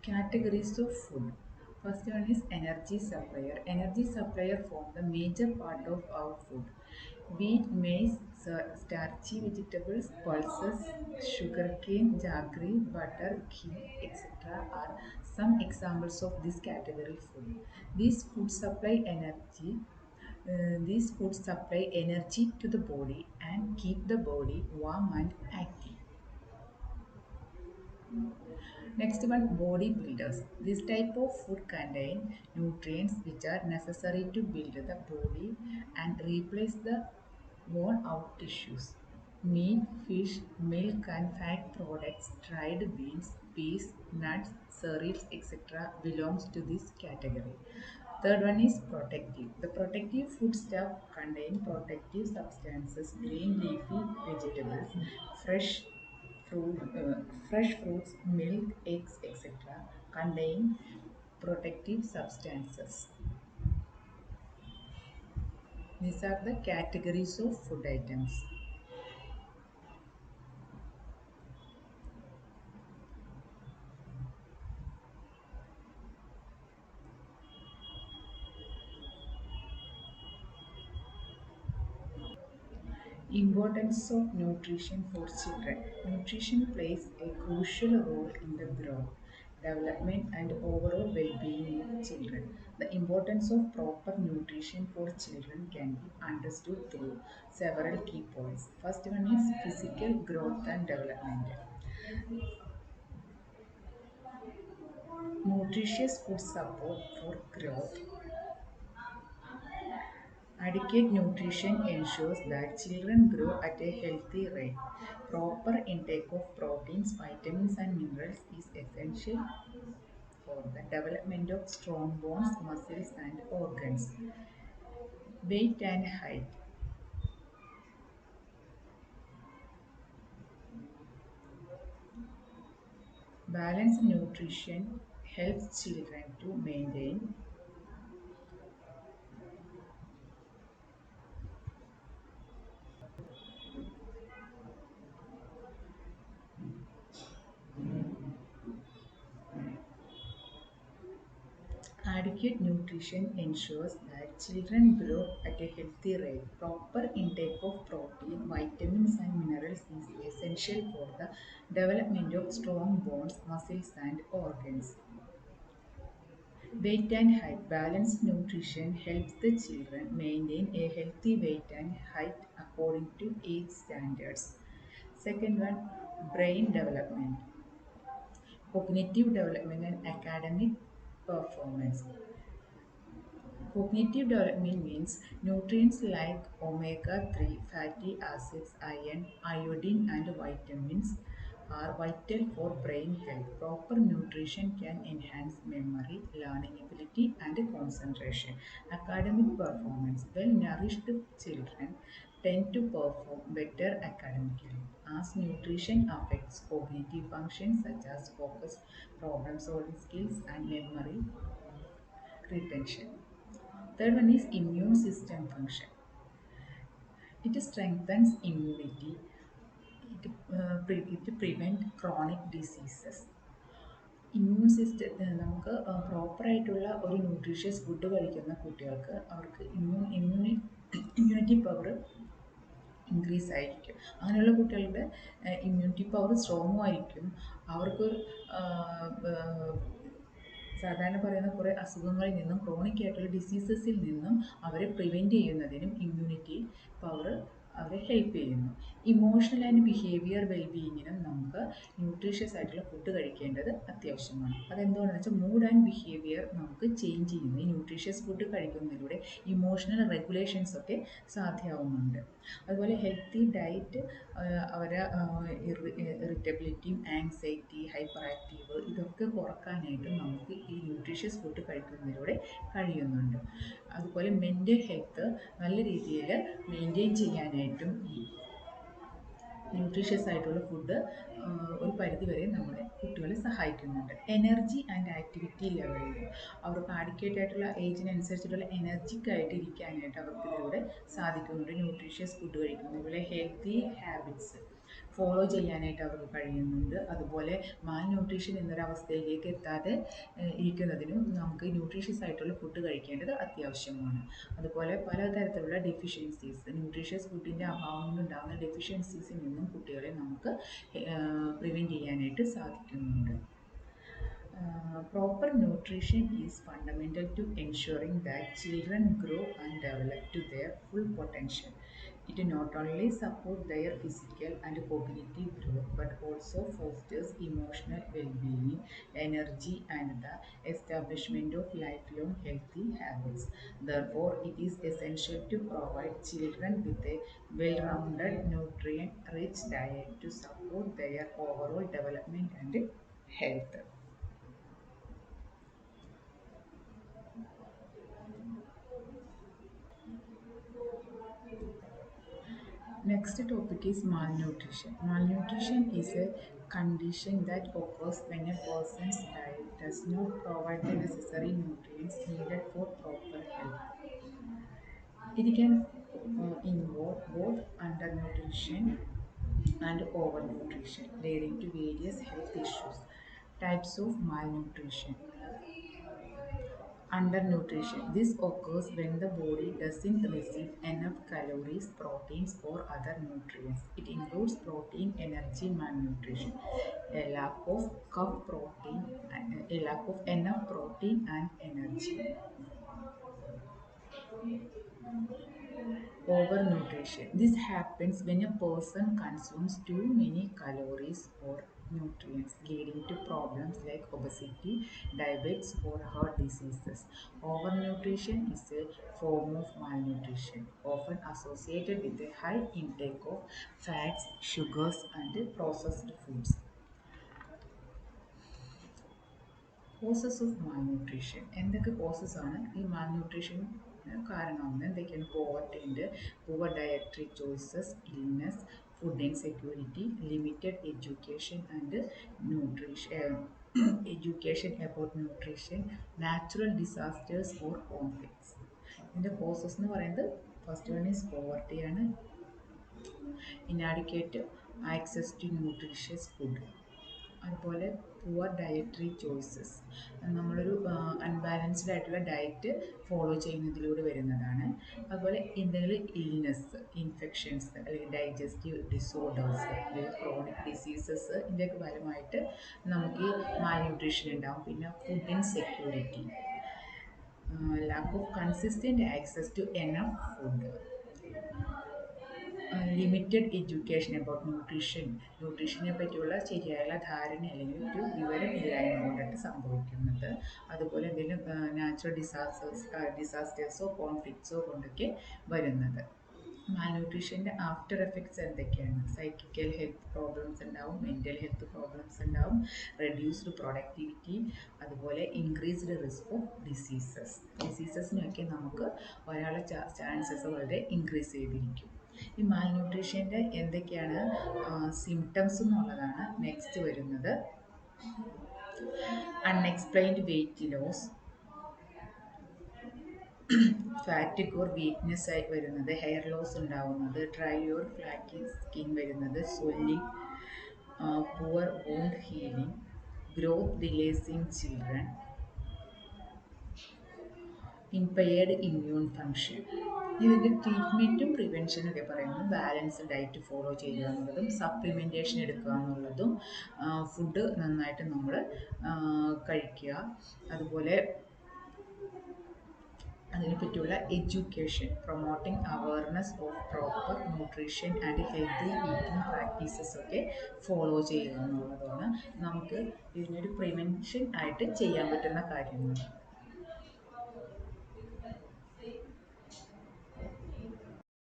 Categories of food. First one is energy supplier. Energy supplier form the major part of our food. Wheat, maize, starchy vegetables, pulses, sugarcane, jaggery, butter, ghee, etc. are some examples of this category food. These food supply energy. These foods supply energy to the body and keep the body warm and active. Next one, body builders. This type of food contain nutrients which are necessary to build the body and replace the worn out tissues. Meat, fish, milk and fat products, dried beans, peas, nuts, cereals, etc. belongs to this category. Third one is protective. The protective food stuff contain protective substances, green leafy vegetables, fresh fruit, fresh fruits, milk, eggs, etc. contain protective substances. These are the categories of food items. Importance of nutrition for children. Nutrition plays a crucial role in the growth, development, and overall well being of children. The importance of proper nutrition for children can be understood through several key points. First one is physical growth and development. Nutritious food support for growth. Adequate nutrition ensures that children grow at a healthy rate. Proper intake of proteins, vitamins, and minerals is essential for the development of strong bones, muscles, and organs. Weight and height. Balanced nutrition helps children to maintain adequate nutrition ensures that children grow at a healthy rate. Proper intake of protein, vitamins, and minerals is essential for the development of strong bones, muscles, and organs. Weight and height. Balanced nutrition helps the children maintain a healthy weight and height according to age standards. Second one, brain development, cognitive development, and academic performance. Cognitive development means nutrients like omega 3 fatty acids, iron, iodine, and vitamins are vital for brain health. Proper nutrition can enhance memory, learning ability, and concentration. Academic performance. Well nourished children tend to perform better academically as nutrition affects cognitive functions such as focus, problem solving skills, and memory retention. Third one is immune system function. It strengthens immunity. It prevent chronic diseases. Immune സിസ്റ്റത്തെ നമുക്ക് പ്രോപ്പറായിട്ടുള്ള ഒരു nutritious food കഴിക്കുന്ന കുട്ടികൾക്ക് അവർക്ക് immunity power increase ആയിരിക്കും. അങ്ങനെയുള്ള കുട്ടികളുടെ ഇമ്മ്യൂണിറ്റി പവർ സ്ട്രോങ്ങും ആയിരിക്കും. അവർക്ക് സാധാരണ പറയുന്ന കുറേ അസുഖങ്ങളിൽ നിന്നും ക്രോണിക് ആയിട്ടുള്ള ഡിസീസസിൽ നിന്നും അവരെ പ്രിവെൻറ്റ് ചെയ്യുന്നതിനും ഇമ്മ്യൂണിറ്റി പവർ അവരെ ഹെൽപ്പ് ചെയ്യുന്നു. ഇമോഷണൽ ആൻഡ് ബിഹേവിയർ വെൽബീയിങ്ങിനും നമുക്ക് ന്യൂട്രീഷ്യസ് ആയിട്ടുള്ള ഫുഡ് കഴിക്കേണ്ടത് അത്യാവശ്യമാണ്. അതെന്തുകൊണ്ടെന്ന് വെച്ചാൽ മൂഡ് ആൻഡ് ബിഹേവിയർ നമുക്ക് ചേഞ്ച് ചെയ്യുന്നു. ഈ ന്യൂട്രീഷ്യസ് ഫുഡ് കഴിക്കുന്നതിലൂടെ ഇമോഷണൽ റെഗുലേഷൻസ് ഒക്കെ സാധ്യമാവുന്നുണ്ട്. അതുപോലെ ഹെൽത്തി ഡയറ്റ് അവരെ ഇറിറ്റബിലിറ്റിയും ആങ്സൈറ്റി ഹൈപ്പർ ആക്റ്റീവ് ഇതൊക്കെ കുറക്കാനായിട്ട് നമുക്ക് ഈ ന്യൂട്രീഷ്യസ് ഫുഡ് കഴിക്കുന്നതിലൂടെ കഴിയുന്നുണ്ട്. അതുപോലെ മെൻ്റൽ ഹെൽത്ത് നല്ല രീതിയിൽ മെയിൻറ്റെയിൻ ചെയ്യാനായിട്ടും ഈ ന്യൂട്രീഷ്യസ് ആയിട്ടുള്ള ഫുഡ് ഒരു പരിധിവരെ നമ്മളെ കുട്ടികളെ സഹായിക്കുന്നുണ്ട്. എനർജി ആൻഡ് ആക്ടിവിറ്റി ലെവലിൽ അവർക്ക് ആഡിക്വേറ്റ് ആയിട്ടുള്ള ഏജിനനുസരിച്ചിട്ടുള്ള എനർജിക് ആയിട്ട് ഇരിക്കാനായിട്ട് അവർക്ക് ഇതിലൂടെ സാധിക്കുന്നുണ്ട് ന്യൂട്രീഷ്യസ് ഫുഡ് കഴിക്കുന്നതിലൂടെ. ഹെൽത്തി ഹാബിറ്റ്സ് ഫോളോ ചെയ്യാനായിട്ട് അവർക്ക് കഴിയുന്നുണ്ട്. അതുപോലെ മാൽ ന്യൂട്രീഷൻ എന്നൊരവസ്ഥയിലേക്ക് എത്താതെ ഇരിക്കുന്നതിനും നമുക്ക് ന്യൂട്രീഷ്യസ് ആയിട്ടുള്ള ഫുഡ് കഴിക്കേണ്ടത് അത്യാവശ്യമാണ്. അതുപോലെ പലതരത്തിലുള്ള ഡെഫിഷ്യൻസീസ്, ന്യൂട്രീഷ്യസ് ഫുഡിൻ്റെ അഭാവം കൊണ്ടുണ്ടാകുന്ന ഡെഫിഷ്യൻസീസിൽ നിന്നും കുട്ടികളെ നമുക്ക് പ്രിവെൻറ്റ് ചെയ്യാനായിട്ട് സാധിക്കുന്നുണ്ട്. Proper nutrition is fundamental to ensuring that children grow and develop to their full potential. It not only supports their physical and cognitive growth but also fosters emotional well-being, energy, and the establishment of lifelong healthy habits. Therefore, it is essential to provide children with a well-rounded, nutrient-rich diet to support their overall development and health. Next topic is malnutrition. Malnutrition is a condition that occurs when a person's diet does not provide the necessary nutrients needed for proper health. It can involve both undernutrition and overnutrition, leading to various health issues. Types of malnutrition. Undernutrition. This occurs when the body doesn't receive enough calories, proteins, or other nutrients. It includes protein energy malnutrition, a lack of a lack of enough protein and energy. Overnutrition. This happens when a person consumes too many calories or nutrients, leading to problems like obesity, diabetes, or heart diseases. Overnutrition is a form of malnutrition, often associated with a high intake of fats, sugars, and processed foods. Causes of malnutrition. എന്തൊക്കെ causes ആണ് ഈ malnutrition കാരണമെന്ന് എന്തൊക്കെയാണ്? Poverty ഉണ്ട്, poor dietary choices, illness, food insecurity, limited education and nutrition education about nutrition, natural disasters or conflicts. ഇതിൻ്റെ causes എന്ന് പറയുന്നത് first one is പോവർട്ടിയാണ്, inadequate access to nutritious food, അതുപോലെ പുവർ ഡയറ്ററി ചോയ്സസ്, നമ്മളൊരു unbalanced ആയിട്ടുള്ള diet follow ചെയ്യുന്നതിലൂടെ വരുന്നതാണ്. അതുപോലെ എന്തെങ്കിലും ഇൽനെസ്, ഇൻഫെക്ഷൻസ് അല്ലെങ്കിൽ ഡൈജസ്റ്റീവ് ഡിസോർഡേഴ്സ് അല്ലെങ്കിൽ ക്രോണിക് ഡിസീസസ് ഇതിൻ്റെയൊക്കെ ഫലമായിട്ട് നമുക്ക് ഈ മാൽന്യൂട്രീഷൻ ഉണ്ടാകും. പിന്നെ food insecurity, lack of consistent access to enough food, limited education about ന്യൂട്രീഷനെ പറ്റിയുള്ള ശരിയായ ധാരണ അല്ലെങ്കിൽ ഒരു വിവരമില്ലായ്മ കൊണ്ടിട്ട് സംഭവിക്കുന്നത്. അതുപോലെ എന്തെങ്കിലും നാച്ചുറൽ ഡിസാസ്റ്റേഴ്സോ കോൺഫ്ലിക്ട്സോ കൊണ്ടൊക്കെ വരുന്നത്. മാൽന്യൂട്രീഷൻ്റെ ആഫ്റ്റർ എഫക്ട്സ് എന്തൊക്കെയാണ്? സൈക്കിക്കൽ ഹെൽത്ത് പ്രോബ്ലംസ് ഉണ്ടാവും, മെൻ്റൽ ഹെൽത്ത് പ്രോബ്ലംസ് ഉണ്ടാവും, റെഡ്യൂസ്ഡ് പ്രൊഡക്ടിവിറ്റി, അതുപോലെ ഇൻക്രീസ്ഡ് റിസ്ക് ഓഫ് ഡിസീസസിനൊക്കെ നമുക്ക് ഒരാളുടെ ചാൻസസ് വളരെ ഇൻക്രീസ് ചെയ്തിരിക്കും. ഈ മാൽന്യൂട്രീഷൻ്റെ എന്തൊക്കെയാണ് സിംറ്റംസ് എന്നുള്ളതാണ് നെക്സ്റ്റ് വരുന്നത്. Unexplained weight loss, fatigue or weakness ആയി വരുന്നത്, ഹെയർ ലോസ് ഉണ്ടാവുന്നത്, ഡ്രൈ ഓർ ഫ്ലാക്കി സ്കിൻ വരുന്നത്, swelling, poor wound healing, growth delays in children, impaired immune function. ഇതിൻ്റെ ട്രീറ്റ്മെൻറ്റും പ്രിവെൻഷനും ഒക്കെ പറയുന്നത് ബാലൻസ്ഡ് ഡയറ്റ് ഫോളോ ചെയ്യുക എന്നുള്ളതും സപ്ലിമെൻറ്റേഷൻ എടുക്കുക എന്നുള്ളതും ഫുഡ് നന്നായിട്ട് നമ്മൾ കഴിക്കുക, അതുപോലെ അതിനെപ്പറ്റിയുള്ള education, promoting awareness of proper nutrition and healthy eating practices ഒക്കെ ഫോളോ ചെയ്യുക എന്നുള്ളതാണ് നമുക്ക് ഇതിനൊരു പ്രിവെൻഷൻ ആയിട്ട് ചെയ്യാൻ പറ്റുന്ന കാര്യങ്ങൾ.